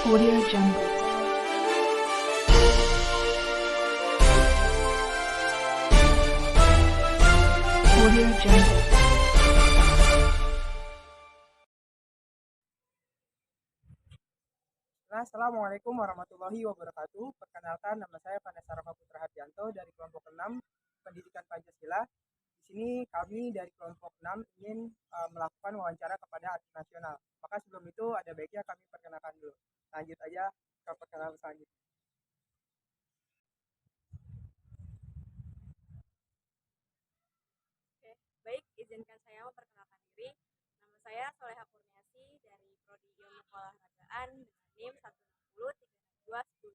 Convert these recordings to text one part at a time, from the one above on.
Audio Jungle. Audio Jungle. Assalamualaikum warahmatullahi wabarakatuh. Perkenalkan, nama saya Vanessa Rama Putra Hardianto dari kelompok 6 Pendidikan Pancasila. Di sini kami dari kelompok 6 ingin melakukan wawancara kepada atlet nasional. Maka sebelum itu ada baiknya kami perkenalkan dulu. Lanjut aja ke perkenalan selanjutnya. Oke, baik, izinkan saya memperkenalkan diri. Nama saya Soleha Kurniasi dari Prodi Ilmu Keolahragaan dengan NIM 160 362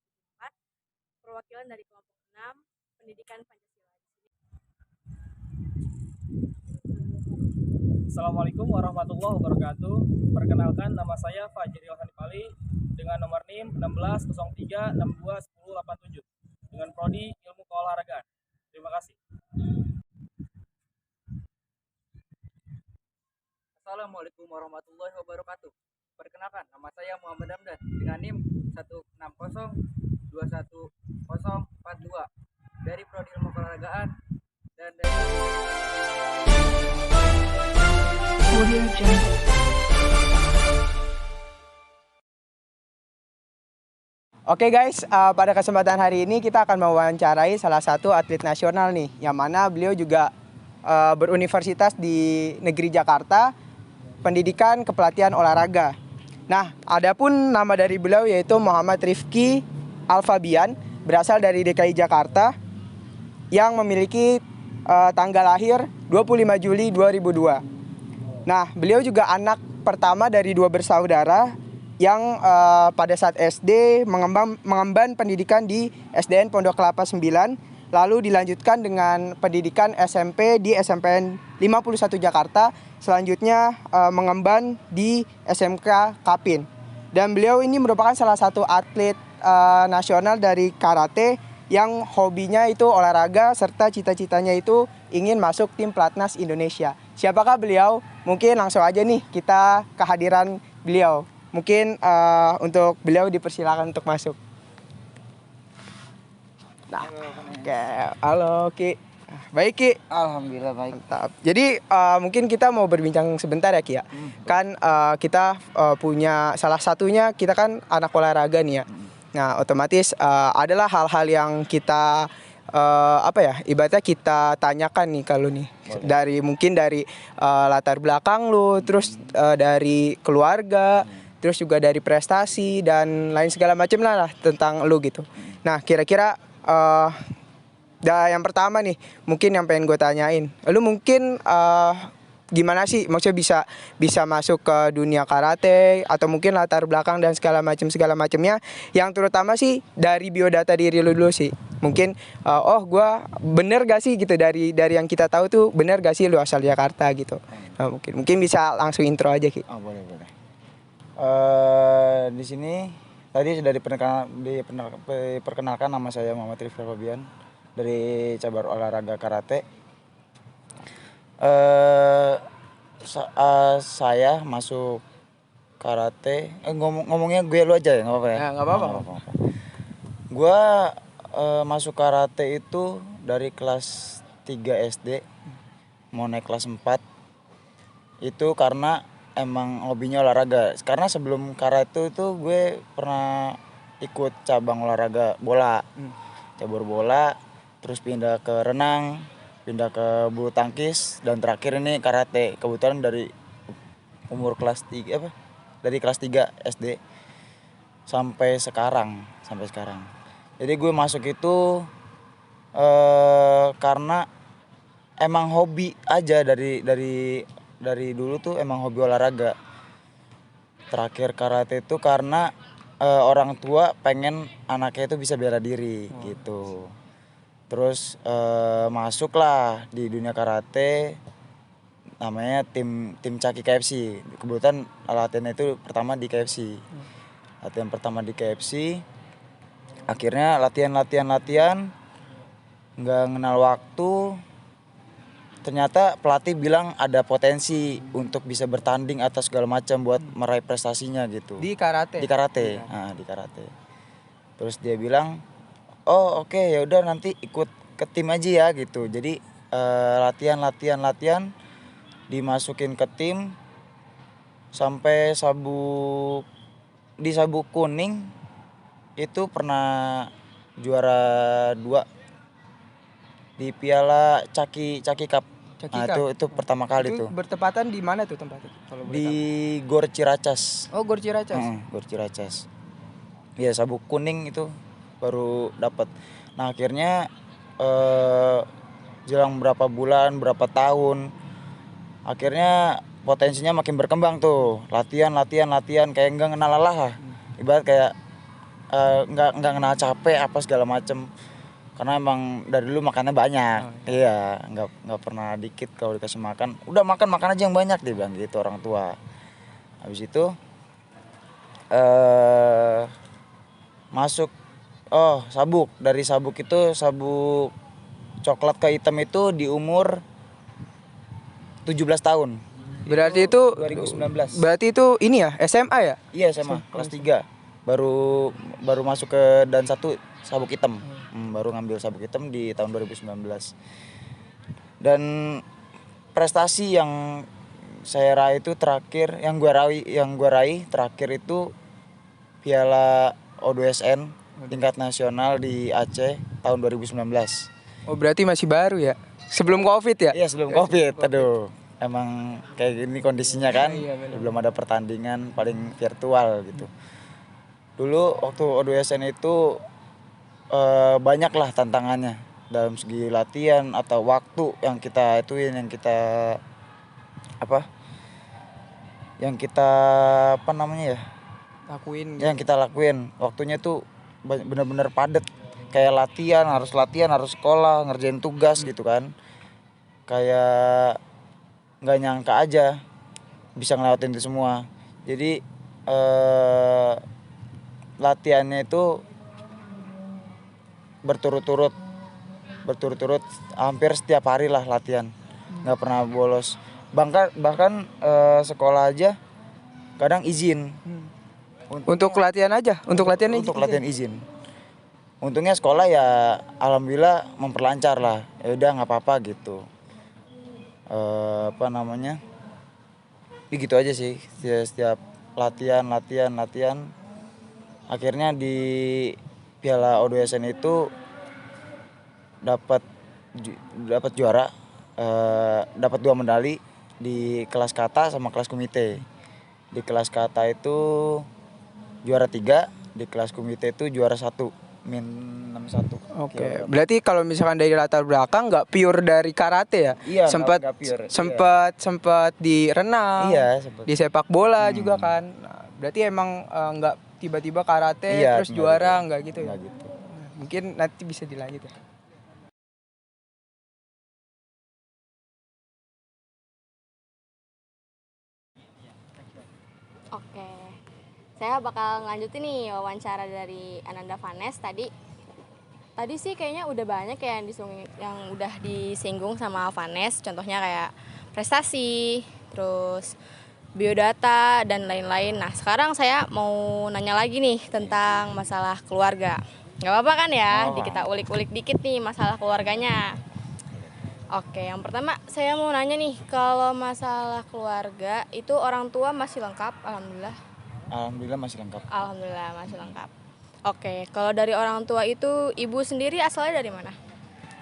perwakilan dari kelompok 6 Pendidikan Pancasila. Assalamualaikum warahmatullahi wabarakatuh. Perkenalkan, nama saya Fajril Hanifali dengan nomor NIM 1603621087 dengan Prodi Ilmu Keolahragaan. Terima kasih. Assalamualaikum warahmatullahi wabarakatuh. Perkenalkan, nama saya Muhammad Hamdan dengan NIM 160210042 dari Prodi Ilmu Keolahragaan dan dari Audio Jungle. Oke guys, pada kesempatan hari ini kita akan mewawancarai salah satu atlet nasional nih, yang mana beliau juga beruniversitas di negeri Jakarta, pendidikan kepelatihan olahraga. Nah, adapun nama dari beliau yaitu Muhammad Rifki Alfabian, berasal dari DKI Jakarta, yang memiliki tanggal lahir 25 Juli 2002. Nah, beliau juga anak pertama dari 2 bersaudara yang pada saat SD mengemban pendidikan di SDN Pondok Kelapa 9, lalu dilanjutkan dengan pendidikan SMP di SMPN 51 Jakarta, selanjutnya mengemban di SMK Kapin. Dan beliau ini merupakan salah satu atlet nasional dari karate yang hobinya itu olahraga serta cita-citanya itu ingin masuk tim pelatnas Indonesia. Siapakah beliau? Mungkin langsung aja nih kita kehadiran beliau. Mungkin untuk beliau dipersilakan untuk masuk. Nah, oke. Halo Ki. Baik Ki. Alhamdulillah baik. Mantap. Jadi mungkin kita mau berbincang sebentar ya Ki ya. Kan kita punya salah satunya kita kan anak olahraga nih ya. Nah, otomatis adalah hal-hal yang kita ibaratnya kita tanyakan nih kalau nih. Dari mungkin dari latar belakang lu, terus dari keluarga, terus juga dari prestasi dan lain segala macam lah tentang lu gitu. Nah, kira-kira yang pertama nih, mungkin yang pengen gue tanyain, lu mungkin gimana sih maksudnya bisa masuk ke dunia karate, atau mungkin latar belakang dan segala macamnya, yang terutama sih dari biodata diri lu dulu sih. Mungkin gue bener gak sih gitu, dari yang kita tahu tuh bener gak sih lu asal Jakarta gitu. Nah, mungkin bisa langsung intro aja Ki. Oh, boleh. Di sini tadi sudah diperkenalkan, nama saya Muhammad Rifki Alfabian dari cabang olahraga karate. Saya masuk karate. Ngomongnya gue lu aja ya, nggak apa-apa ya? Nggak apa-apa. Gue masuk karate itu dari kelas 3 SD, mau naik kelas 4. Itu karena emang hobinya olahraga. Karena sebelum karate itu gue pernah ikut cabang olahraga bola. Cabur bola, terus pindah ke renang, pindah ke bulu tangkis, dan terakhir ini karate. Kebetulan dari umur kelas 3 dari kelas 3 SD sampai sekarang. Jadi gue masuk itu karena emang hobi aja, dari dulu tuh emang hobi olahraga. Terakhir karate itu karena orang tua pengen anaknya itu bisa bela diri gitu. Terus masuklah di dunia karate, namanya tim Caki KFC. Kebetulan latihannya itu pertama di KFC. Latihan pertama di KFC. Akhirnya latihan nggak kenal waktu. ternyata pelatih bilang ada potensi untuk bisa bertanding atau segala macam buat meraih prestasinya gitu. Di karate. Di karate. Nah, di karate. Terus dia bilang, "Oh, oke, ya udah nanti ikut ke tim aja ya," gitu. Jadi latihan dimasukin ke tim sampai di sabuk kuning itu pernah juara 2 di Piala Caki Cup. Caki Nah, Cup. itu pertama kali Itu tuh. bertepatan di mana tuh tempatnya? Kalau boleh Di tahu. Gor Ciracas. Oh, Gor Ciracas. Gor Ciracas. Ya, sabuk kuning itu baru dapat. Nah, akhirnya jelang berapa bulan, berapa tahun, akhirnya potensinya makin berkembang tuh. Latihan kayak enggak kenal lelah lah. Ibarat kayak enggak kenal capek apa segala macem. Karena emang dari dulu makannya banyak. Iya, enggak pernah dikit kalau dikasih makan. Udah makan aja yang banyak, dia bilang gitu orang tua. Habis itu masuk sabuk. Dari sabuk itu, sabuk coklat ke hitam itu di umur 17 tahun. Berarti itu 2019. Berarti itu ini ya, SMA ya? Iya, SMA kelas 3. Baru masuk ke dan 1 sabuk hitam. Baru ngambil sabuk hitam di tahun 2019. Dan prestasi yang saya raih itu terakhir, yang gua raih terakhir itu Piala O2SN tingkat nasional di Aceh tahun 2019. Oh, berarti masih baru ya? Sebelum Covid ya? Iya, sebelum Covid. Aduh, emang kayak gini kondisinya kan. Iya, bener. Belum ada pertandingan, paling virtual gitu. Dulu waktu O2SN itu banyak lah tantangannya dalam segi latihan atau waktu yang kita Lakuin. yang kita lakuin. Waktunya tuh benar-benar padat. Kayak harus sekolah, ngerjain tugas gitu kan. Kayak nggak nyangka aja bisa ngelewatin itu semua. Jadi latihannya itu berturut-turut hampir setiap hari lah latihan, nggak pernah bolos. Bahkan sekolah aja kadang izin. Untuk latihan aja, untuk latihan izin. Untungnya sekolah ya alhamdulillah memperlancar lah. Ya udah nggak apa-apa gitu. Gitu aja sih. Setiap latihan. Akhirnya di Piala O2SN itu dapat juara, dapat 2 medali di kelas kata sama kelas komite. Di kelas kata itu juara 3, di kelas komite itu juara 1, min 61. Oke. Berarti kalau misalkan dari latar belakang nggak pure dari karate ya? Iya, Sempat nggak pure. sempat di renang. Iya, sempet. Di sepak bola juga kan. Nah, berarti emang nggak tiba-tiba karate terus juara gitu. nggak gitu ya? Nggak gitu. Mungkin nanti bisa dilanjut ya. Oke, saya bakal ngelanjutin nih wawancara dari Ananda Vanes tadi. Tadi sih kayaknya udah banyak ya yang udah disinggung sama Vanes. Contohnya kayak prestasi, terus biodata, dan lain-lain. Nah, sekarang saya mau nanya lagi nih tentang masalah keluarga. Gak apa-apa kan ya? Kita ulik-ulik dikit nih masalah keluarganya. Oke, yang pertama saya mau nanya nih, kalau masalah keluarga itu orang tua masih lengkap? Alhamdulillah. Alhamdulillah masih lengkap. Alhamdulillah masih lengkap. Oke, kalau dari orang tua itu ibu sendiri asalnya dari mana?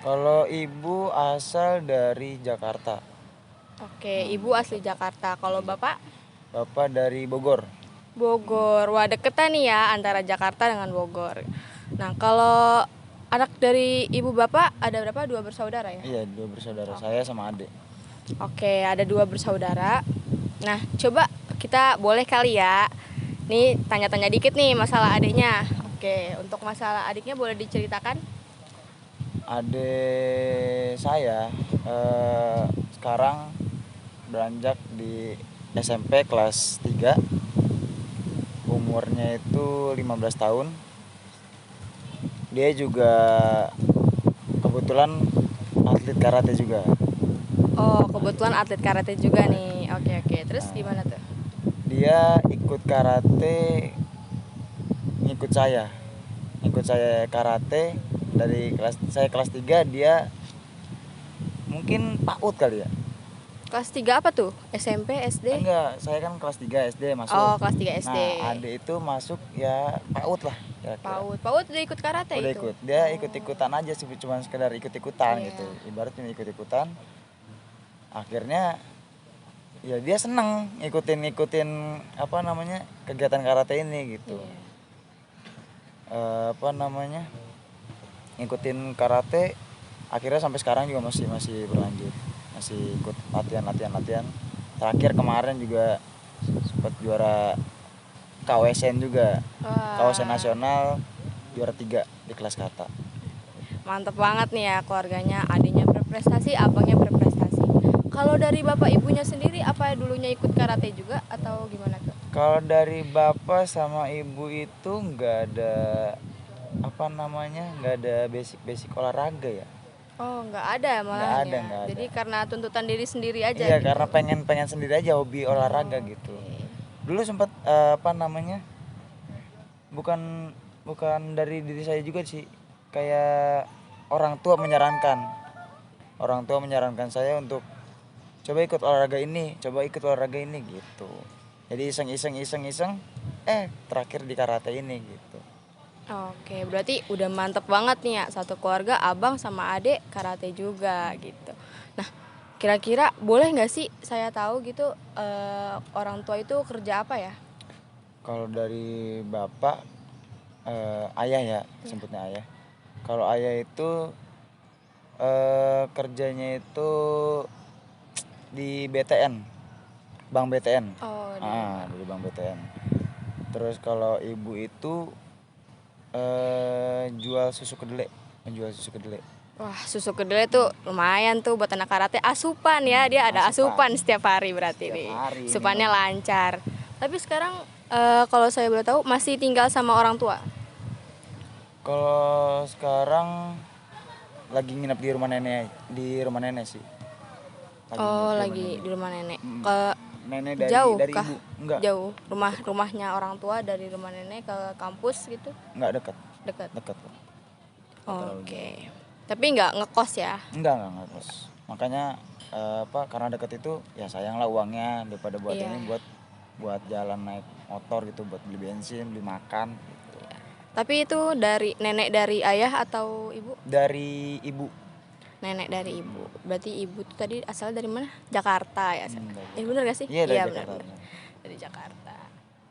Kalau ibu asal dari Jakarta. Oke, ibu asli Jakarta. Kalau bapak? Bapak dari Bogor. Bogor. Wah, deketan nih ya antara Jakarta dengan Bogor. Nah, kalau anak dari ibu bapak ada berapa? 2 bersaudara ya? Iya, 2 bersaudara, saya sama adik. Oke, ada 2 bersaudara. Nah, coba kita boleh kali ya nih tanya-tanya dikit nih masalah adiknya. Oke, untuk masalah adiknya boleh diceritakan? Adik saya sekarang beranjak di SMP kelas 3. Umurnya itu 15 tahun. Dia juga kebetulan atlet karate juga. Oh, kebetulan atlet karate juga nih. Oke. Terus gimana tuh? Dia ikut karate, ngikut saya karate dari kelas 3, dia mungkin PAUD kali ya. Kelas 3 apa tuh? SMP, SD? Enggak, saya kan kelas 3 SD masuk. Oh, kelas 3 SD. Nah, adik itu masuk ya PAUD lah kira-kira. PAUD udah ikut karate Udah itu? ikut. Dia ikut-ikutan aja sih, cuma sekedar ikut-ikutan Iya. gitu. Ibaratnya ikut-ikutan. Akhirnya ya dia seneng ngikutin apa namanya kegiatan karate ini gitu. Iya. Ngikutin karate, akhirnya sampai sekarang juga masih berlanjut, masih ikut latihan. Terakhir kemarin juga sempat juara KWSN juga. Wah. KWSN nasional juara 3 di kelas kata. Mantep banget nih ya keluarganya, adiknya berprestasi, abangnya berprestasi. Kalau dari bapak ibunya sendiri, apa dulunya ikut karate juga atau gimana tuh? Kalau dari bapak sama ibu itu nggak ada nggak ada basic olahraga ya. Oh, nggak ada malah ya. Nggak ada. Jadi karena tuntutan diri sendiri aja. Iya, gitu. karena pengen sendiri aja hobi olahraga gitu. Oke. Dulu sempat bukan dari diri saya juga sih, kayak orang tua menyarankan saya untuk coba ikut olahraga ini gitu. Jadi iseng terakhir di karate ini gitu. Oke, berarti udah mantep banget nih ya, satu keluarga abang sama adek karate juga gitu. Nah, kira-kira boleh nggak sih saya tahu gitu orang tua itu kerja apa ya? Kalau dari bapak, ayah ya, sebutnya ayah. Kalau ayah itu kerjanya itu di BTN, Bank BTN. Oh, Di Bank BTN. Terus kalau ibu itu menjual susu kedelai. wah, susu kedelai tuh lumayan tuh buat anak karate. Asupan ya, dia ada asupan setiap hari berarti Setiap nih. hari Asupannya lancar. Tapi sekarang kalau saya boleh tahu masih tinggal sama orang tua? Kalau sekarang lagi nginep di rumah nenek sih. Lagi di rumah nenek. Ke Nenek dari jauh dari kah? ibu. Enggak. Jauh. Rumahnya orang tua dari rumah nenek ke kampus gitu? Enggak dekat. Dekat. Kok. Oke. Tapi nggak ngekos ya? Enggak kos. Makanya karena dekat itu ya sayang lah uangnya daripada buat Iya. ini buat jalan naik motor gitu, buat beli bensin, beli makan gitu. Tapi itu dari nenek dari ayah atau ibu? Dari ibu. Nenek dari ibu. Berarti ibu tuh tadi asal dari mana? Jakarta ya? Dari Bener gak sih? Iya, dari bener, Jakarta. bener. Dari Jakarta.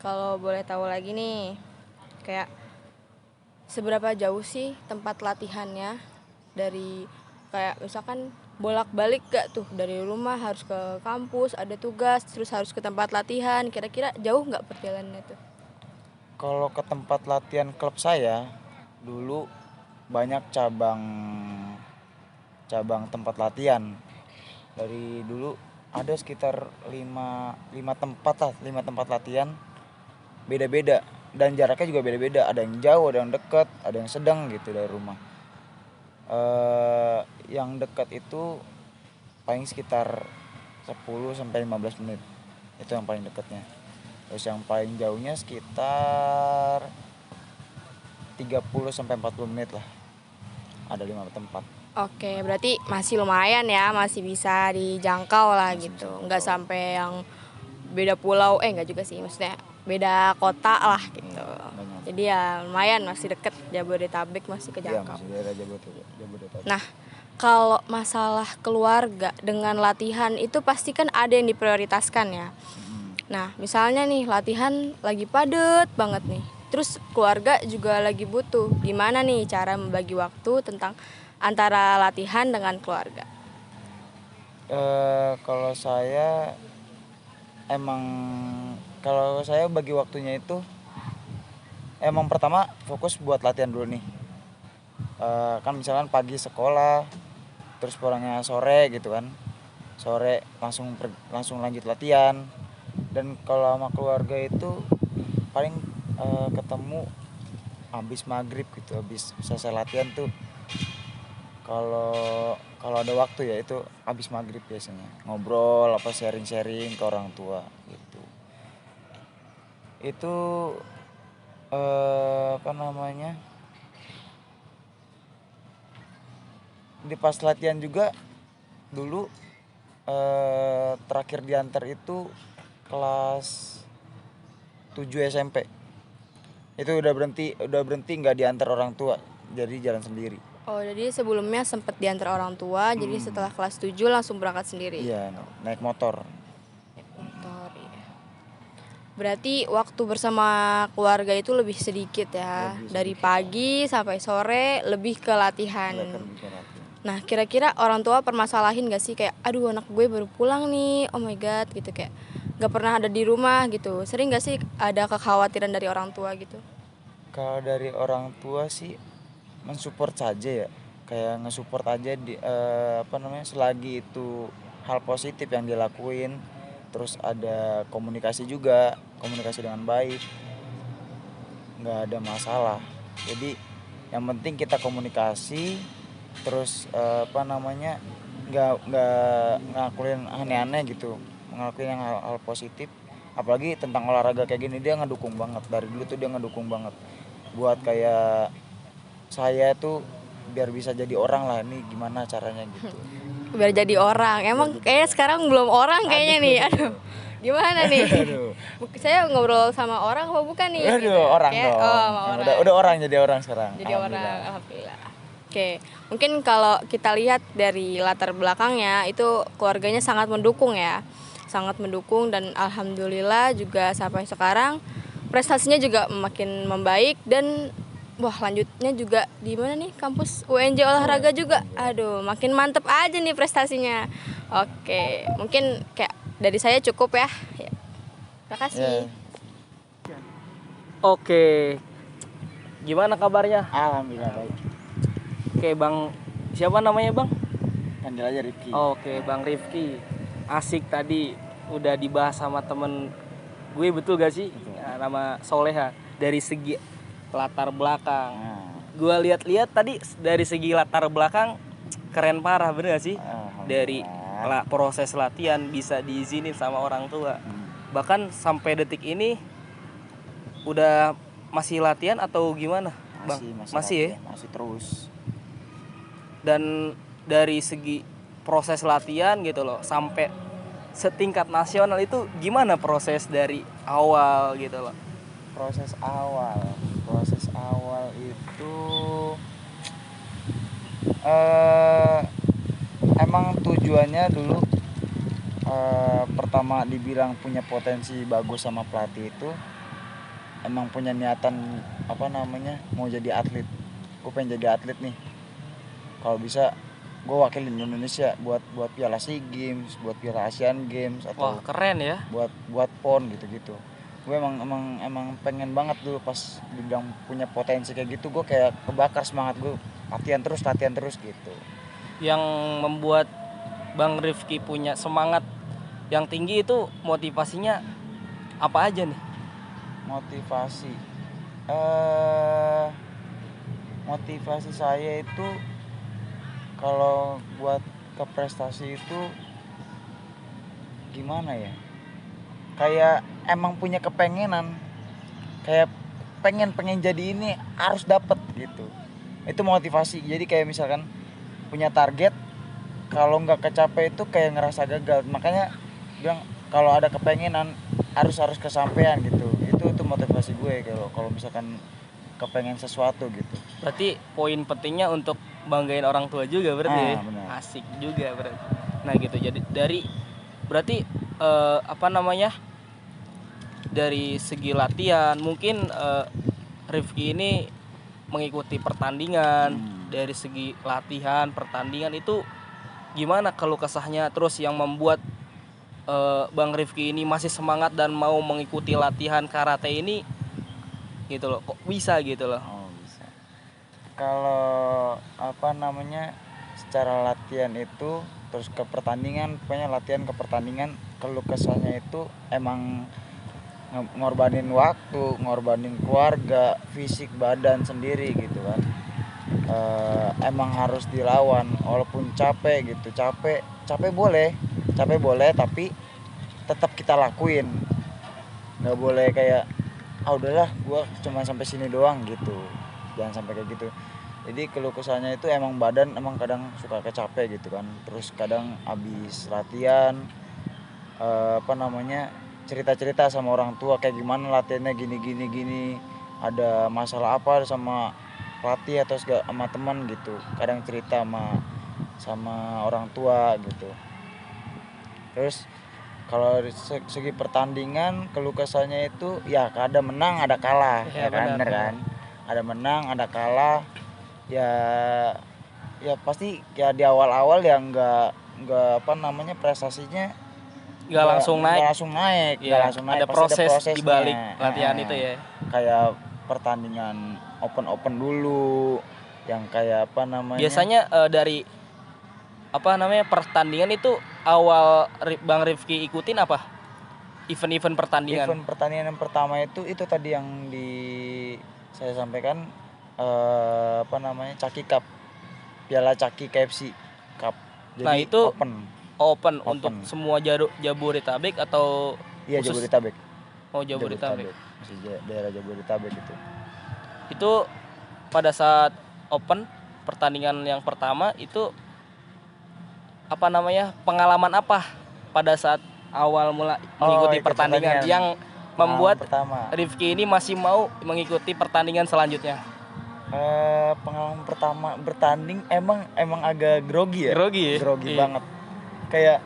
Kalau boleh tahu lagi nih, kayak seberapa jauh sih tempat latihannya dari kayak misalkan bolak-balik gak tuh dari rumah harus ke kampus, ada tugas, terus harus ke tempat latihan. Kira-kira jauh nggak perjalanannya tuh? Kalau ke tempat latihan klub saya dulu banyak cabang tempat latihan. Dari dulu ada sekitar 5 tempat latihan. Beda-beda dan jaraknya juga beda-beda. Ada yang jauh, ada yang dekat, ada yang sedang gitu dari rumah. Yang dekat itu paling sekitar 10 sampai 15 menit. Itu yang paling dekatnya. Terus yang paling jauhnya sekitar 30 sampai 40 menit lah. Ada 5 tempat. Oke, berarti masih lumayan ya, masih bisa dijangkau lah Masih gitu. bisa Nggak dijangkau. sampai yang beda pulau, nggak juga sih, maksudnya beda kota lah gitu. Banyak. Jadi ya lumayan masih deket, Jabodetabek masih Iya, kejangkau. masih daerah Jabodetabek. Nah, kalau masalah keluarga dengan latihan itu pasti kan ada yang diprioritaskan ya. Nah, misalnya nih latihan lagi padet banget nih. Terus keluarga juga lagi butuh. Gimana nih cara membagi waktu tentang antara latihan dengan keluarga? Kalau saya bagi waktunya itu emang pertama fokus buat latihan dulu nih. Kan misalkan pagi sekolah, terus pulangnya sore gitu kan. Sore langsung lanjut latihan. Dan kalau sama keluarga itu paling ketemu habis maghrib gitu, habis selesai latihan tuh Kalau kalau ada waktu ya itu habis maghrib biasanya ngobrol apa sharing-sharing ke orang tua gitu. Itu apa namanya, di pas latihan juga dulu terakhir diantar itu kelas 7 SMP. Itu udah berhenti nggak diantar orang tua, jadi jalan sendiri. Oh, jadi sebelumnya sempat diantar orang tua, jadi setelah kelas 7 langsung berangkat sendiri. Iya, naik motor. Motor, iya. Berarti waktu bersama keluarga itu lebih sedikit ya. Lebih Dari sedikit. pagi sampai sore lebih ke latihan. Iya, kerja latihan. Nah, kira-kira orang tua permasalahin gak sih kayak aduh anak gue baru pulang nih, oh my god gitu, kayak gak pernah ada di rumah gitu. Sering gak sih ada kekhawatiran dari orang tua gitu? Kalau dari orang tua sih mensupport saja ya, kayak ngesupport aja di apa namanya, selagi itu hal positif yang dilakuin, terus ada komunikasi juga, komunikasi dengan baik, nggak ada masalah. Jadi yang penting kita komunikasi, terus apa namanya, nggak ngelakuin aneh-aneh gitu, ngelakuin yang hal positif. Apalagi tentang olahraga kayak gini dia ngedukung banget, dari dulu tuh dia ngedukung banget buat kayak saya tuh biar bisa jadi orang lah, ini gimana caranya gitu. Biar jadi orang. Emang kayaknya sekarang belum orang kayaknya nih. Aduh. Gimana nih? Aduh. Saya ngobrol sama orang apa bukan nih? Aduh, Gitu. orang Kayak, dong. Oh, sama orang. Udah orang, jadi orang sekarang. Jadi orang, alhamdulillah. Oke, mungkin kalau kita lihat dari latar belakangnya itu keluarganya sangat mendukung ya, sangat mendukung dan alhamdulillah juga sampai sekarang prestasinya juga makin membaik dan wah lanjutnya juga di mana nih kampus UNJ olahraga juga, aduh makin mantep aja nih prestasinya. Oke, mungkin kayak dari saya cukup ya. Terima kasih. Ya. Oke. Gimana kabarnya? Alhamdulillah baik. Oke, Bang. Siapa namanya, Bang? Panggil aja Rifki. Oke, Bang Rifki. Asik tadi udah dibahas sama temen gue, betul gak sih? Ya, nama Soleha. Dari segi latar belakang. Nah, Gue lihat-lihat tadi dari segi latar belakang keren parah, bener gak sih? Dari proses latihan bisa diizinin sama orang tua. Bahkan sampai detik ini udah masih latihan atau gimana, Bang? Masih ya? latihan, masih terus. Dan dari segi proses latihan gitu loh sampai setingkat nasional itu gimana proses dari awal gitu loh? Proses awal itu emang tujuannya dulu pertama dibilang punya potensi bagus sama pelatih itu emang punya niatan apa namanya, mau jadi atlet. Gue pengen jadi atlet nih, kalau bisa gue wakilin Indonesia buat Piala SEA Games, buat Piala Asian Games, atau Wah, keren ya. buat PON gitu-gitu. Gue emang pengen banget dulu pas dibilang punya potensi kayak gitu, gue kayak kebakar semangat gue, latihan terus gitu. Yang membuat Bang Rifki punya semangat yang tinggi itu motivasinya apa aja nih? Motivasi saya itu kalau buat ke prestasi itu gimana ya, kayak emang punya kepengenan, kayak pengen jadi ini harus dapet gitu. Itu motivasi. Jadi kayak misalkan punya target, kalau nggak kecapai itu kayak ngerasa gagal. Makanya bilang kalau ada kepengenan harus kesampaian gitu. Itu motivasi gue kalau misalkan kepengen sesuatu gitu. Berarti poin pentingnya untuk banggain orang tua juga berarti. Benar. Asik juga berarti. Nah gitu, jadi berarti apa namanya, dari segi latihan mungkin Rifki ini mengikuti pertandingan. Dari segi latihan pertandingan itu gimana kalau kesahnya, terus yang membuat Bang Rifki ini masih semangat dan mau mengikuti latihan karate ini gitu loh, kok bisa gitu loh? Bisa. Kalau apa namanya, secara latihan itu terus ke pertandingan, pokoknya latihan ke pertandingan, kalau kesahnya itu emang ngorbanin waktu, ngorbanin keluarga, fisik badan sendiri gitu kan. emang harus dilawan walaupun capek gitu. Capek boleh tapi tetap kita lakuin. Nggak boleh kayak udahlah gua cuma sampai sini doang gitu, jangan sampai kayak gitu. Jadi keluh kesahnya itu emang badan emang kadang suka kecapek gitu kan. Terus kadang habis latihan cerita-cerita sama orang tua kayak gimana latihannya gini, ada masalah apa sama pelatih atau sama teman gitu. Kadang cerita sama orang tua gitu. Terus kalau dari segi pertandingan keluh kesahnya itu ya ada menang ada kalah, Ya, ya kan, benar. bener kan? Ada menang ada kalah. Ya pasti ya di awal-awal ya nggak prestasinya Nggak langsung naik. nggak langsung naik, Iya, pasti ada proses prosesnya. di balik latihan itu ya. Kayak pertandingan open dulu yang kayak Biasanya dari pertandingan itu awal Bang Rifki ikutin apa? Event-event pertandingan. event pertandingan yang pertama itu tadi yang saya sampaikan Caki Cup, Piala Caki KFC Cup. Jadi Nah, itu open. untuk semua Jabodetabek atau Iya, khusus? Jabodetabek. Oh, Jabodetabek. Masih daerah Jabodetabek itu. Itu pada saat open pertandingan yang pertama itu pengalaman apa pada saat awal mula mengikuti itu pertandingan yang membuat pertama. Rifki ini masih mau mengikuti pertandingan selanjutnya? Pengalaman pertama bertanding emang agak grogi ya. Grogi ya? Grogi Iya. banget. Kayak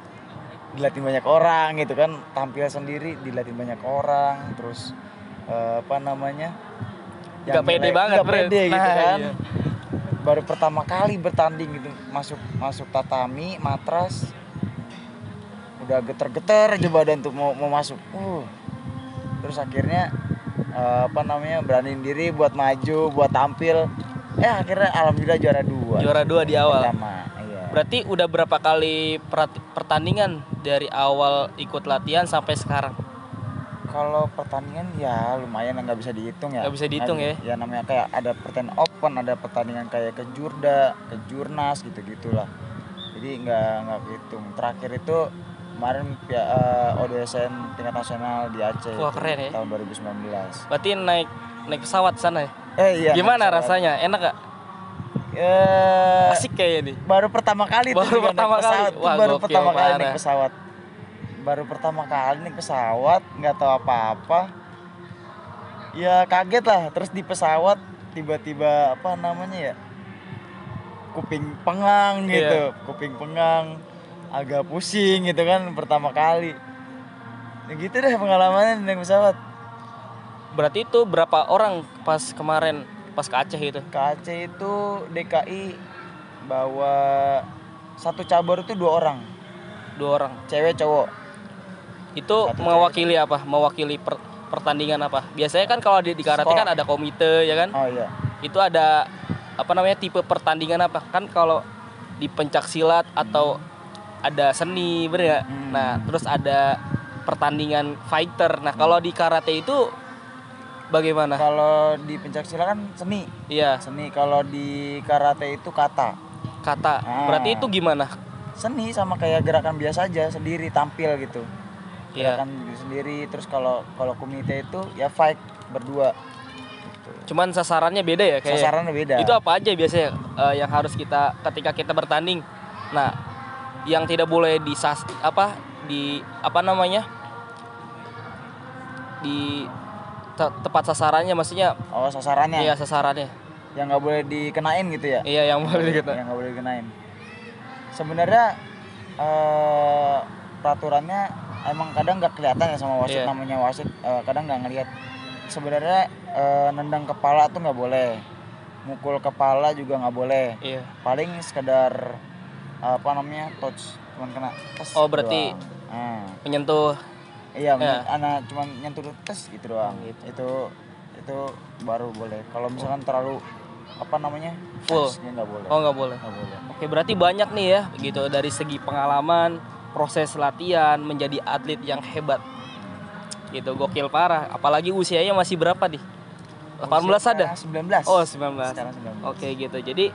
dilatih banyak orang gitu kan, tampil sendiri dilatih banyak orang, terus Nggak pede banget, nggak bro. pede gitu Nah, kan. iya. Baru pertama kali bertanding gitu, masuk tatami matras udah geter-geter aja badan tuh mau masuk. Terus akhirnya beraniin diri buat maju, buat tampil. Akhirnya alhamdulillah juara 2. Juara 2 di awal. Pertama, iya. Berarti udah berapa kali pertandingan dari awal ikut latihan sampai sekarang? Kalau pertandingan ya lumayan nggak bisa dihitung ya. Nggak bisa dihitung ya? Ya namanya kayak ada pertandingan open, ada pertandingan kayak ke Jurda, ke Jurnas gitu-gitulah. Jadi nggak kehitung. Terakhir itu kemarin ODSN tingkat nasional di Aceh. Wah, keren ya. Tahun 2019. Berarti naik pesawat sana ya? Iya. Gimana naik pesawat. rasanya? Enak gak? Asik kayaknya nih. Baru pertama kali Baru juga pertama naik pesawat. kali? Tuh Wah, baru gokil pertama kali parah. naik pesawat. Baru pertama kali naik pesawat, nggak tahu apa-apa. Ya kaget lah. Terus di pesawat tiba-tiba kuping pengang gitu. Iya. Kuping pengang, agak pusing gitu kan pertama kali. Ya gitu deh pengalamannya naik pesawat. Berarti itu berapa orang pas kemarin pas ke Aceh itu? Ke Aceh itu DKI bawa satu cabur itu 2 orang, 2 orang. cewek cowok. Itu Satu mewakili apa? Mewakili pertandingan apa? Biasanya kan kalau di karate Sekolah. kan ada komite ya kan? Oh iya. Itu ada tipe pertandingan apa? Kan kalau di pencak silat atau ada seni, bener gak? Nah, terus ada pertandingan fighter. Nah, kalau di karate itu bagaimana? Kalau di pencaksilat kan seni. Iya, Seni. Kalau di karate itu kata. kata. Ah. Berarti itu gimana? Seni sama kayak gerakan biasa aja, sendiri tampil gitu. Iya. Gerakan sendiri. Terus kalau komite itu ya fight berdua. Gitu. Cuman sasarannya beda ya kayaknya. Sasarannya beda. Itu apa aja biasanya yang harus ketika kita bertanding? Nah, yang tidak boleh di tepat sasarannya, maksudnya Oh sasarannya. iya sasarannya. Yang nggak boleh dikenain gitu ya. Iya, yang boleh kita. Yang nggak boleh dikenain. Sebenarnya peraturannya emang kadang nggak kelihatan ya sama wasit. Iya. Namanya wasit kadang nggak ngelihat. Sebenarnya nendang kepala tuh nggak boleh, mukul kepala juga nggak boleh. Iya. Paling sekedar touch, cuman kena tes. Oh, berarti doang. menyentuh. Iya, Ya. cuman nyentuh tes gitu doang. Itu baru boleh. Kalau misalkan terlalu Full. tesnya nggak boleh. Oh, nggak boleh. Nggak boleh. Oke, berarti banyak nih ya gitu dari segi pengalaman, proses latihan menjadi atlet yang hebat. Gitu, gokil parah. Apalagi usianya masih berapa nih? 18 ada? 19. Oh 19. Sekarang 19. Oke gitu. Jadi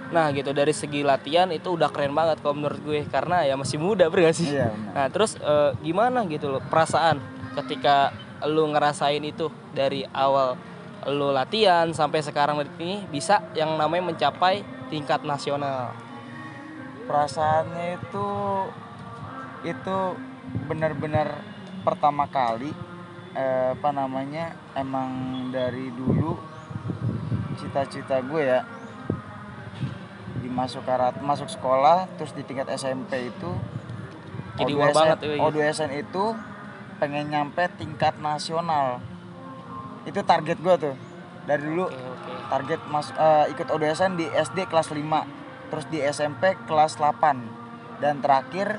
nah gitu dari segi latihan itu udah keren banget kalau menurut gue karena ya masih muda bener gak sih? Iya, benar. Nah terus gimana gitu loh perasaan ketika lu ngerasain itu dari awal lu latihan sampai sekarang ini bisa yang namanya mencapai tingkat nasional. Perasaannya itu benar-benar pertama kali emang dari dulu cita-cita gue ya masuk sekolah terus di tingkat SMP itu Jadi wah banget ya, gitu. O2SN itu pengen nyampe tingkat nasional. Itu target gue tuh dari dulu. Oke. Target ikut O2SN di SD kelas 5, terus di SMP kelas 8, dan terakhir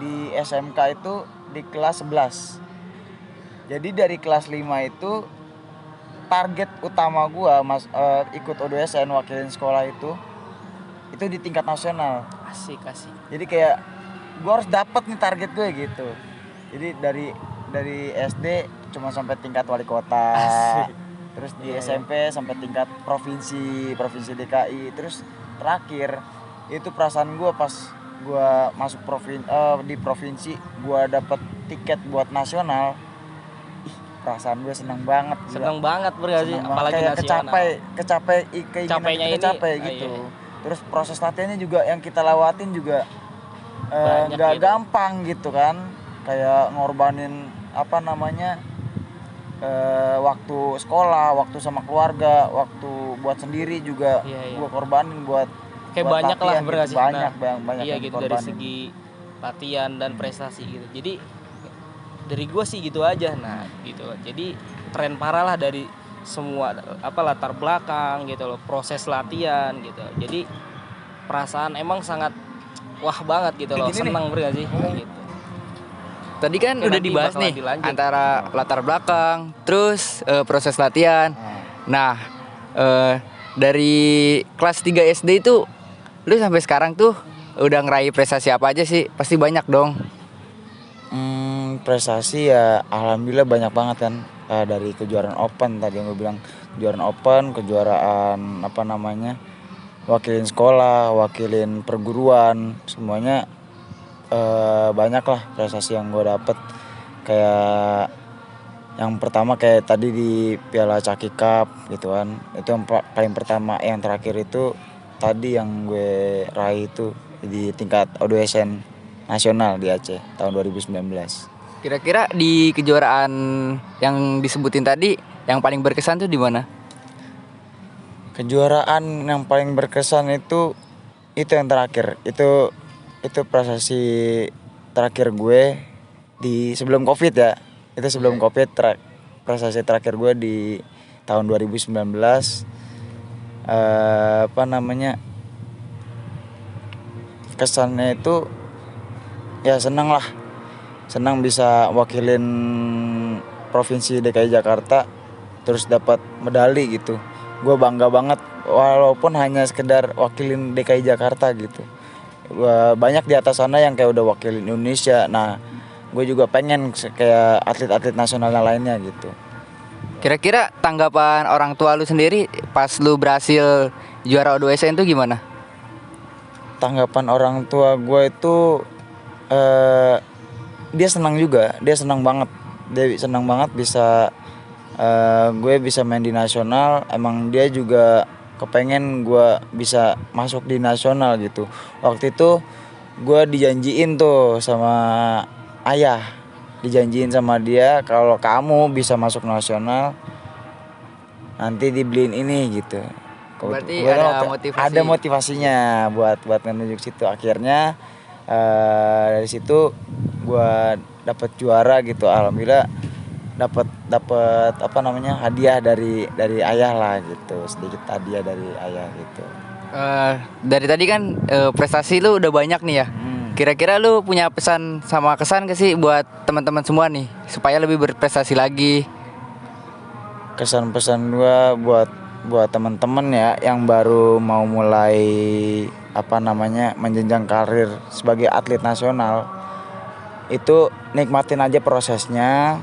di SMK itu di kelas 11. Jadi dari kelas 5 itu target utama gua ikut O2SN wakilin sekolah itu di tingkat nasional. Asik. Jadi kayak gua harus dapat nih target gue gitu. Jadi dari SD cuma sampai tingkat wali kota. Asik. Terus di SMP sampai tingkat provinsi DKI, terus terakhir itu perasaan gue pas gue masuk di provinsi gue dapet tiket buat nasional. Perasaan gue seneng banget Bener sih apalagi kayak nasional. kecapai keinginan Capainya kita kecapai ini, gitu. iya. Terus proses latihannya juga yang kita lewatin juga Banyak nggak gitu. gampang gitu kan, kayak ngorbanin waktu sekolah, waktu sama keluarga, waktu buat sendiri juga. Iya. Gue korbanin buat Kayak buat banyak lah latihan bener gitu. gak sih? banyak Iya yang gitu dari dikorbanin. segi latihan dan prestasi gitu. Jadi dari gue sih gitu aja. Nah gitu. Jadi keren parah lah dari semua latar belakang gitu loh, proses latihan gitu. Jadi perasaan emang sangat wah banget gitu loh. Seneng bener gak sih? Gitu. Tadi kan Oke, udah nanti dibahas bakal nih dilanjut. antara latar belakang, terus proses latihan. Nah, dari kelas 3 SD itu lu sampai sekarang tuh udah ngeraih prestasi apa aja sih? Pasti banyak dong. Prestasi ya alhamdulillah banyak banget kan. Dari kejuaraan open tadi yang gue bilang, kejuaraan open, kejuaraan wakilin sekolah, wakilin perguruan, semuanya banyak lah prestasi yang gue dapet. Kayak yang pertama kayak tadi di Piala Caki Cup gitu kan, itu yang paling pertama. Yang terakhir itu tadi yang gue raih itu di tingkat O2SN nasional di Aceh tahun 2019. Kira-kira di kejuaraan yang disebutin tadi yang paling berkesan tuh di mana? Kejuaraan yang paling berkesan itu yang terakhir. Itu prestasi terakhir gue di sebelum Covid ya. Itu sebelum Covid prestasi terakhir gue di tahun 2019. Kesannya itu ya senang bisa wakilin provinsi DKI Jakarta terus dapat medali gitu. Gue bangga banget walaupun hanya sekedar wakilin DKI Jakarta gitu. Banyak di atas sana yang kayak udah wakilin Indonesia. Nah, gue juga pengen kayak atlet-atlet nasional yang lainnya gitu. Kira-kira tanggapan orang tua lu sendiri pas lu berhasil juara O2SN itu gimana? Tanggapan orang tua gue itu dia senang juga, dia senang banget bisa gue bisa main di nasional. Emang dia juga kepengen gue bisa masuk di nasional gitu. Waktu itu gue dijanjiin tuh sama ayah, dijanjiin sama dia kalau kamu bisa masuk nasional nanti dibeliin ini gitu. Berarti ada motivasi. Ada motivasinya buat menunjuk situ. Akhirnya dari situ gue dapet juara gitu. Alhamdulillah dapat hadiah dari ayah lah gitu, sedikit hadiah dari ayah gitu. Dari tadi kan prestasi lu udah banyak nih ya. Kira-kira lu punya pesan sama kesan gak sih buat teman-teman semua nih supaya lebih berprestasi lagi? Kesan-pesan gue buat teman-teman ya yang baru mau mulai menjenjang karir sebagai atlet nasional, itu nikmatin aja prosesnya.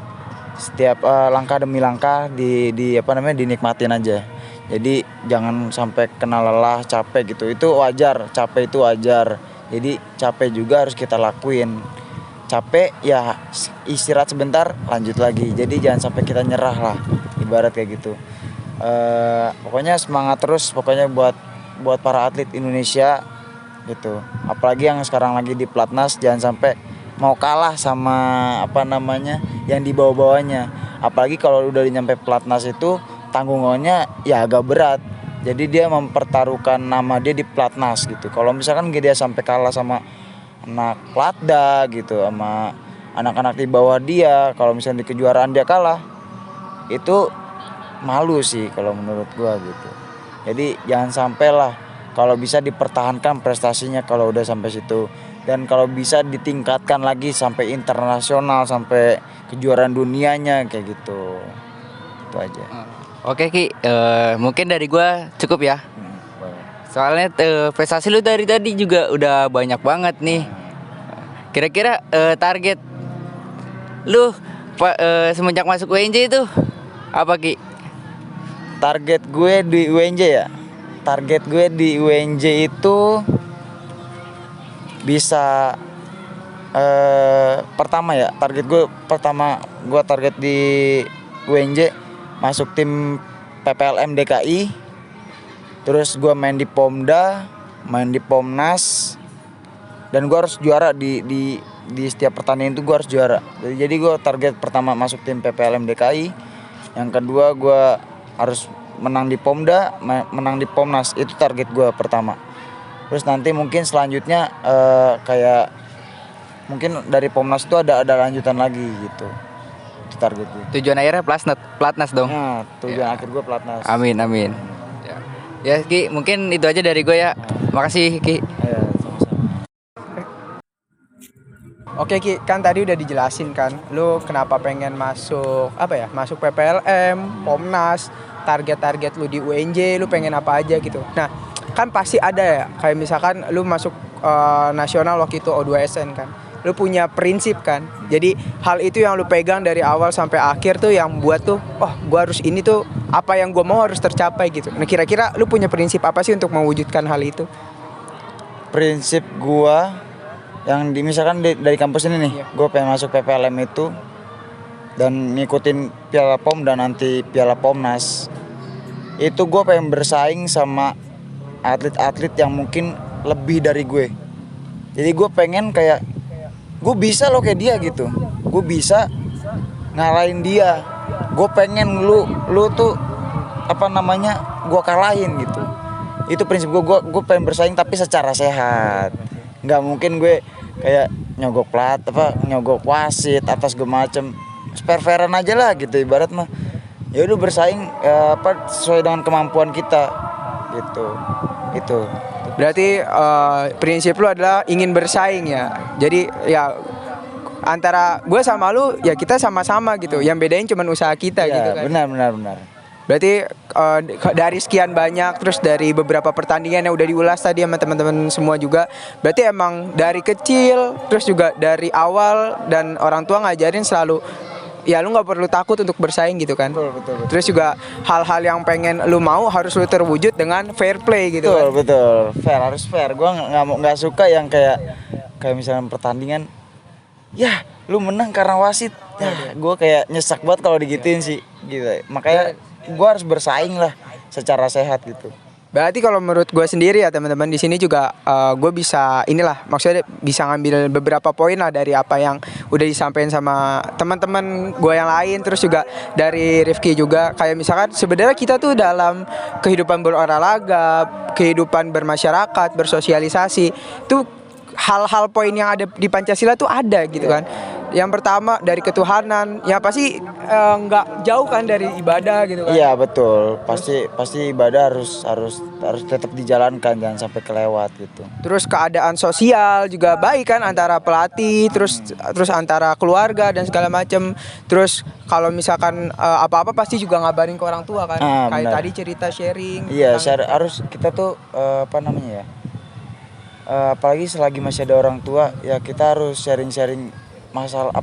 setiap langkah demi langkah dinikmatin aja. Jadi jangan sampai kena lelah, capek gitu. Itu wajar, capek itu wajar. Jadi capek juga harus kita lakuin. Capek ya istirahat sebentar, lanjut lagi. Jadi jangan sampai kita nyerah lah, ibarat kayak gitu. Pokoknya semangat terus, pokoknya buat para atlet Indonesia gitu. Apalagi yang sekarang lagi di Platnas, jangan sampai mau kalah sama yang di bawah-bawahnya. Apalagi kalau udah nyampe Platnas itu tanggungannya ya agak berat. Jadi dia mempertaruhkan nama dia di Platnas gitu. Kalau misalkan dia sampai kalah sama anak Platda gitu, sama anak-anak di bawah dia, kalau misalnya di kejuaraan dia kalah, itu malu sih kalau menurut gua gitu. Jadi jangan sampai lah, kalau bisa dipertahankan prestasinya kalau udah sampai situ, dan kalau bisa ditingkatkan lagi sampai internasional, sampai kejuaraan dunianya kayak gitu. Itu aja. Oke Ki, mungkin dari gua cukup ya. Boleh. Soalnya prestasi lu dari tadi juga udah banyak banget nih. Kira-kira target lu semenjak masuk UNJ itu apa Ki? Target gue di UNJ ya. Target gue di UNJ itu bisa pertama ya. Gue target di UNJ masuk tim PPLM DKI. Terus gue main di Pomda, main di Pomnas, dan gue harus juara di setiap pertandingan itu gue harus juara. Jadi gue target pertama masuk tim PPLM DKI. Yang kedua gue harus menang di Pomda, menang di Pomnas, itu target gue pertama. Terus nanti mungkin selanjutnya kayak mungkin dari Pomnas itu ada lanjutan lagi gitu. Itu target gue. Tujuan akhirnya Platnas dong. Nah, tujuan akhir gue Platnas. Amin. Ya Ki, mungkin itu aja dari gue ya. Makasih Ki. Ya, sama-sama. Oke Ki, kan tadi udah dijelasin kan, lu kenapa pengen masuk masuk PPLM, Pomnas, target-target lu di UNJ, lu pengen apa aja gitu. Nah, kan pasti ada ya, kayak misalkan lu masuk nasional waktu itu O2SN kan, lu punya prinsip kan. Jadi hal itu yang lu pegang dari awal sampai akhir tuh yang buat tuh, gua harus ini tuh, apa yang gua mau harus tercapai gitu. Nah, kira-kira lu punya prinsip apa sih untuk mewujudkan hal itu? Prinsip gua yang misalkan dari kampus ini nih, gue pengen masuk PPLM itu dan ngikutin Piala Pom dan nanti Piala Pomnas. Itu gue pengen bersaing sama atlet-atlet yang mungkin lebih dari gue. Jadi gue pengen kayak, gue bisa loh kayak dia gitu. Gue bisa ngalahin dia. Gue pengen lu tuh gue kalahin gitu. Itu prinsip gue pengen bersaing tapi secara sehat. Nggak mungkin gue kayak nyogok wasit atas gue macem, fair-fairan aja lah gitu ibarat mah. Ya udah bersaing sesuai dengan kemampuan kita gitu. Itu Berarti prinsip lu adalah ingin bersaing ya. Jadi ya antara gue sama lu ya kita sama-sama gitu. Yang bedain cuma usaha kita ya, gitu kan. Benar. Berarti dari sekian banyak, terus dari beberapa pertandingan yang udah diulas tadi sama teman-teman semua juga, berarti emang dari kecil, terus juga dari awal dan orang tua ngajarin selalu, ya lu nggak perlu takut untuk bersaing gitu kan. Betul. Terus juga hal-hal yang pengen lu mau harus lu terwujud dengan fair play gitu kan. Betul. Harus fair. Gue nggak suka yang kayak misalnya pertandingan, ya lu menang karena wasit. Ya, gue kayak nyesek banget kalau digituin sih gitu. Makanya gue harus bersaing lah secara sehat gitu. Berarti kalau menurut gue sendiri ya teman-teman, di sini juga gue bisa maksudnya bisa ngambil beberapa poin lah dari apa yang udah disampaikan sama teman-teman gue yang lain, terus juga dari Rifki juga. Kayak misalkan sebenarnya kita tuh dalam kehidupan berolahraga, kehidupan bermasyarakat, bersosialisasi, tuh hal-hal poin yang ada di Pancasila tuh ada gitu kan. Yang pertama dari ketuhanan, ya pasti nggak jauh kan dari ibadah gitu kan. Iya betul, pasti ibadah harus tetap dijalankan, jangan sampai kelewat gitu. Terus keadaan sosial juga baik kan, antara pelatih, terus antara keluarga dan segala macam. Terus kalau misalkan apa-apa pasti juga ngabarin ke orang tua kan. Kayak benar. tadi cerita sharing. Iya, harus kita tuh apalagi selagi masih ada orang tua, ya kita harus sharing masalah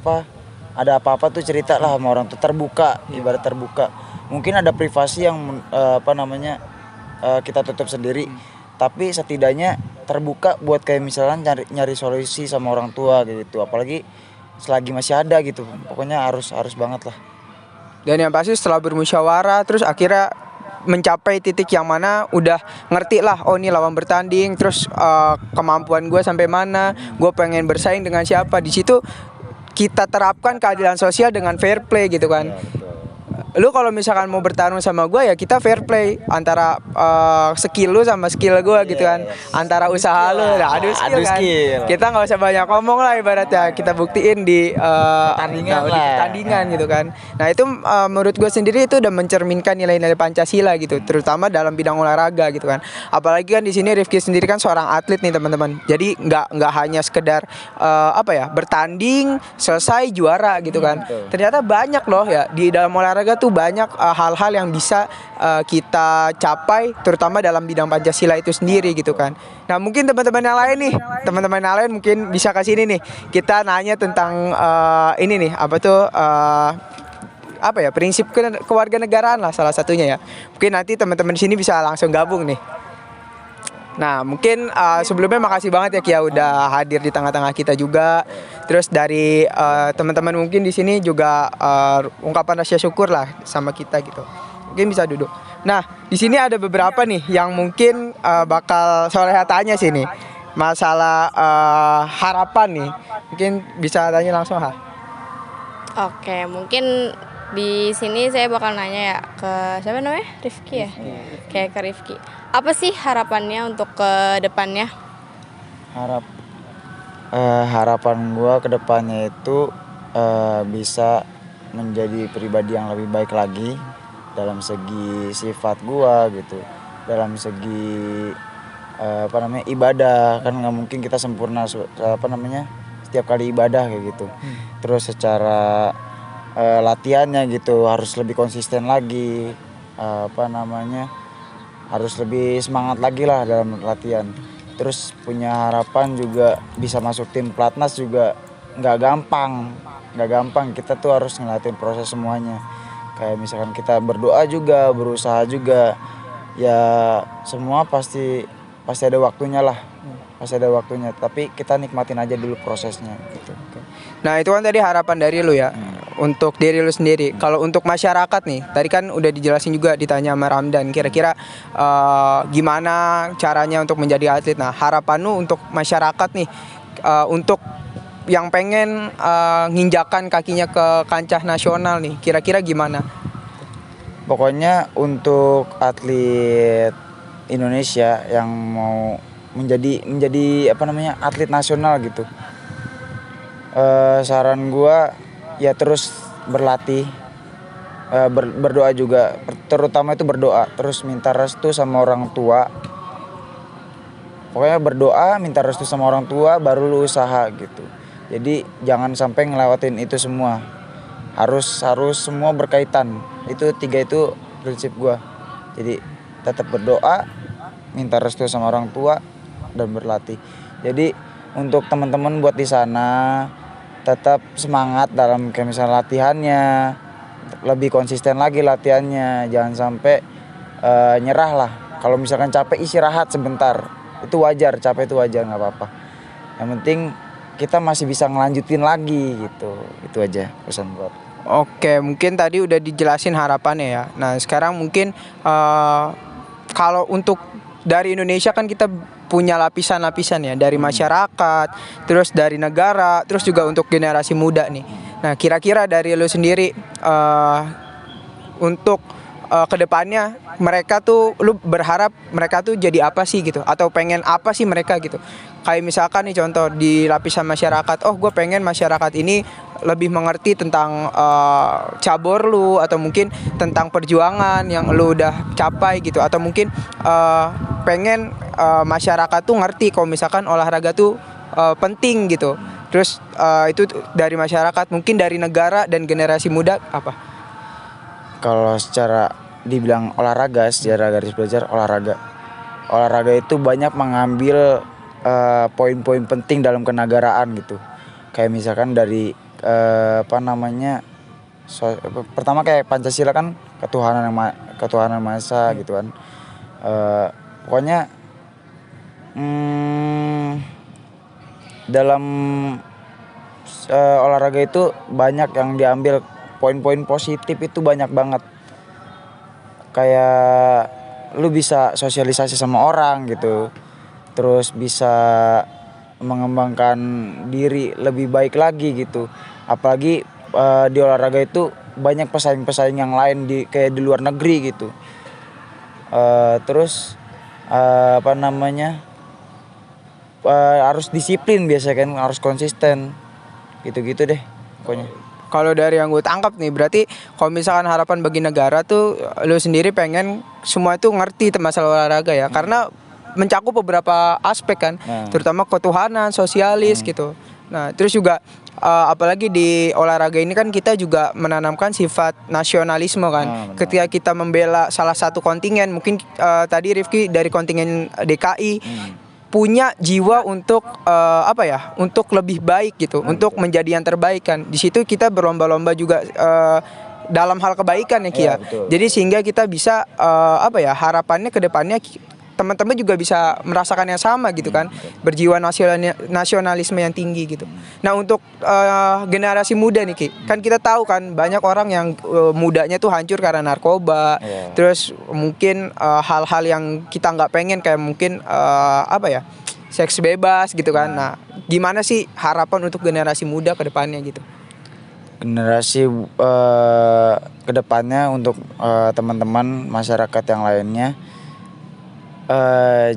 ada apa-apa tuh cerita lah sama orang tuh, terbuka, ibarat terbuka. Mungkin ada privasi yang kita tutup sendiri, tapi setidaknya terbuka buat kayak misalnya nyari solusi sama orang tua gitu. Apalagi selagi masih ada gitu, pokoknya harus banget lah. Dan yang pasti setelah bermusyawarah terus akhirnya mencapai titik yang mana udah ngerti lah, oh ini lawan bertanding, terus kemampuan gue sampai mana, gue pengen bersaing dengan siapa. Di situ kita terapkan keadilan sosial dengan fair play gitu kan. Lu kalau misalkan mau bertarung sama gue ya kita fair play antara skill lu sama skill gue gitu kan, antara usaha lu, adu skill kan. Kita nggak usah banyak ngomong lah ibaratnya, kita buktiin di pertandingan gitu kan. Nah itu menurut gue sendiri itu udah mencerminkan nilai-nilai Pancasila gitu, terutama dalam bidang olahraga gitu kan. Apalagi kan di sini Rifki sendiri kan seorang atlet nih teman-teman, jadi nggak hanya sekedar bertanding selesai juara gitu kan. Ternyata banyak loh ya di dalam olahraga tuh banyak hal-hal yang bisa kita capai, terutama dalam bidang Pancasila itu sendiri gitu kan. Nah mungkin teman-teman yang lain mungkin bisa ke sini nih, kita nanya tentang ini nih prinsip kewarganegaraan lah salah satunya ya. Mungkin nanti teman-teman di sini bisa langsung gabung nih. Nah mungkin sebelumnya makasih banget ya Kia udah hadir di tengah-tengah kita juga. Terus dari teman-teman mungkin di sini juga ungkapan rasa syukur lah sama kita gitu. Mungkin bisa duduk. Nah di sini ada beberapa nih yang mungkin bakal Soleha tanya sini masalah harapan nih. Mungkin bisa tanya langsung ha. Oke, mungkin di sini saya bakal nanya ya ke siapa namanya? Rifki ya? Kayak ke Rifki. Apa sih harapannya untuk ke depannya? Harapan gua ke depannya itu bisa menjadi pribadi yang lebih baik lagi dalam segi sifat gua gitu, dalam segi ibadah, kan nggak mungkin kita sempurna setiap kali ibadah kayak gitu. Terus secara latihannya gitu harus lebih konsisten lagi, harus lebih semangat lagi lah dalam latihan. Terus punya harapan juga bisa masuk tim pelatnas juga nggak gampang. Kita tuh harus ngeliatin proses semuanya. Kayak misalkan kita berdoa juga, berusaha juga, ya semua pasti ada waktunya lah. Pasti ada waktunya, tapi kita nikmatin aja dulu prosesnya gitu. Nah itu kan tadi harapan dari lu ya, untuk diri lu sendiri. Kalau untuk masyarakat nih, tadi kan udah dijelasin juga, ditanya sama Ramdan, kira-kira gimana caranya untuk menjadi atlet. Nah harapan lu untuk masyarakat nih, untuk yang pengen nginjakan kakinya ke kancah nasional nih, kira-kira gimana? Pokoknya untuk atlet Indonesia yang mau menjadi atlet nasional gitu, saran gua ya terus berlatih, berdoa juga, terutama itu berdoa, terus minta restu sama orang tua. Pokoknya berdoa, minta restu sama orang tua, baru lu usaha gitu. Jadi jangan sampai ngelewatin itu semua, harus semua berkaitan. Itu 3 itu prinsip gua. Jadi tetap berdoa, minta restu sama orang tua, dan berlatih. Jadi untuk teman-teman buat di sana tetap semangat dalam kayak misalnya latihannya, lebih konsisten lagi latihannya, jangan sampai nyerah lah. Kalau misalkan capek istirahat sebentar, itu wajar, capek itu wajar, nggak apa-apa. Yang penting kita masih bisa ngelanjutin lagi gitu. Itu aja pesan buat. Oke, mungkin tadi udah dijelasin harapannya ya. Nah sekarang mungkin kalau untuk dari Indonesia kan kita punya lapisan-lapisan ya, dari masyarakat, terus dari negara, terus juga untuk generasi muda nih. Nah kira-kira dari lu sendiri untuk kedepannya mereka tuh, lu berharap mereka tuh jadi apa sih gitu, atau pengen apa sih mereka gitu. Kayak misalkan nih contoh di lapisan masyarakat, oh gue pengen masyarakat ini lebih mengerti tentang cabur lu, atau mungkin tentang perjuangan yang lu udah capai gitu, atau mungkin pengen masyarakat tuh ngerti kalau misalkan olahraga tuh penting gitu. Terus itu dari masyarakat, mungkin dari negara dan generasi muda apa? Kalau secara dibilang olahraga, secara garis belajar olahraga itu banyak mengambil poin-poin penting dalam kenegaraan gitu. Kayak misalkan dari apa namanya, pertama kayak Pancasila kan ketuhanan Maha Esa gitu kan. Pokoknya dalam olahraga itu banyak yang diambil, poin-poin positif itu banyak banget. Kayak lu bisa sosialisasi sama orang gitu, terus bisa mengembangkan diri lebih baik lagi gitu. Apalagi di olahraga itu banyak pesaing-pesaing yang lain kayak di luar negeri gitu. Terus apa namanya, harus disiplin biasanya kan, harus konsisten gitu-gitu deh pokoknya. Kalau dari yang gue tangkap nih, berarti kalau misalkan harapan bagi negara tuh lu sendiri pengen semua itu ngerti masalah olahraga ya, karena mencakup beberapa aspek kan, terutama ketuhanan, sosialis gitu. Nah terus juga apalagi di olahraga ini kan kita juga menanamkan sifat nasionalisme kan. Ketika kita membela salah satu kontingen, mungkin tadi Rifki dari kontingen DKI punya jiwa untuk untuk lebih baik gitu, untuk menjadi yang terbaik kan. Di situ kita berlomba-lomba juga dalam hal kebaikan ya Kia. Jadi sehingga kita bisa harapannya ke depannya teman-teman juga bisa merasakan yang sama gitu kan, berjiwa nasionalisme yang tinggi gitu. Nah untuk generasi muda nih Ki, kan kita tahu kan banyak orang yang mudanya tuh hancur karena narkoba, terus mungkin hal-hal yang kita nggak pengen kayak mungkin seks bebas gitu kan. Nah gimana sih harapan untuk generasi muda ke depannya gitu? Generasi ke depannya untuk teman-teman masyarakat yang lainnya,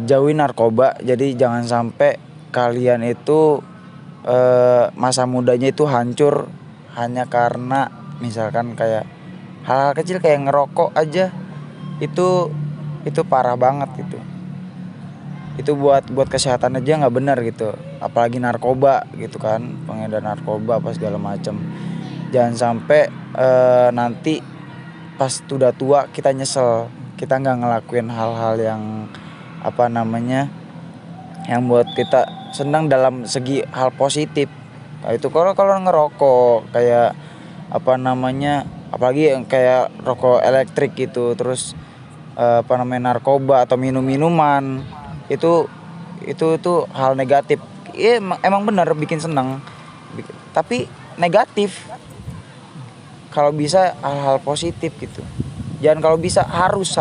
jauhi narkoba. Jadi jangan sampai kalian itu masa mudanya itu hancur hanya karena misalkan kayak hal-hal kecil kayak ngerokok aja. Itu parah banget gitu. Itu buat kesehatan aja nggak benar gitu. Apalagi narkoba gitu kan, pengedar narkoba apa segala macam. Jangan sampai nanti pas udah tua kita nyesel, kita nggak ngelakuin hal-hal yang yang buat kita senang dalam segi hal positif. Nah, itu kalau ngerokok kayak apalagi yang kayak rokok elektrik gitu, terus narkoba atau minuman itu hal negatif. Emang benar bikin senang, tapi negatif. Kalau bisa hal-hal positif gitu. Jangan, kalau bisa harus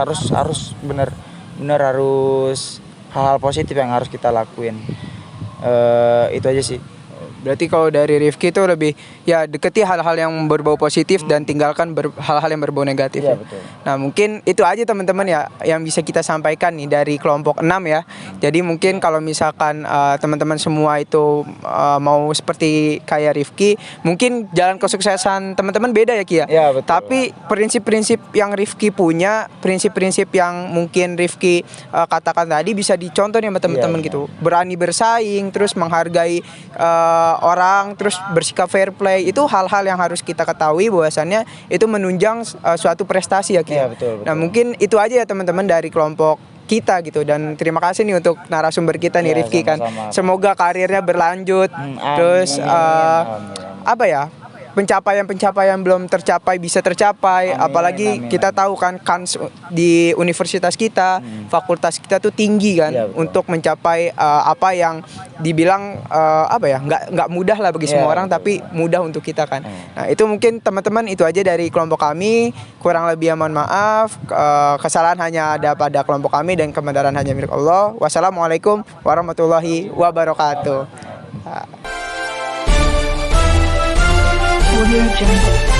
benar harus hal-hal positif yang harus kita lakuin. Itu aja sih. Berarti kalau dari Rifki itu lebih ya deketi hal-hal yang berbau positif dan tinggalkan hal-hal yang berbau negatif. Iya, betul. Nah mungkin itu aja teman-teman ya yang bisa kita sampaikan nih dari kelompok 6 ya. Jadi mungkin kalau misalkan teman-teman semua itu mau seperti kayak Rifki, mungkin jalan kesuksesan teman-teman beda ya Ki ya. Iya, betul. Tapi prinsip-prinsip yang Rifki punya, prinsip-prinsip yang mungkin Rifki katakan tadi bisa dicontoh nih sama teman-teman gitu. Berani bersaing, terus menghargai orang, terus bersikap fair play, itu hal-hal yang harus kita ketahui bahwasannya itu menunjang suatu prestasi ya Ki. Iya, betul. Nah mungkin itu aja ya teman-teman dari kelompok kita gitu, dan terima kasih nih untuk narasumber kita nih Rifki kan. Semoga karirnya berlanjut, terus pencapaian belum tercapai bisa tercapai. Apalagi kita tahu kan di universitas kita, fakultas kita tuh tinggi kan, untuk mencapai apa yang dibilang nggak mudah lah bagi semua orang, tapi mudah untuk kita kan. Nah itu mungkin teman-teman, itu aja dari kelompok kami. Kurang lebih mohon maaf, kesalahan hanya ada pada kelompok kami dan kebenaran hanya milik Allah. Wassalamualaikum warahmatullahi wabarakatuh. Audio Jungle.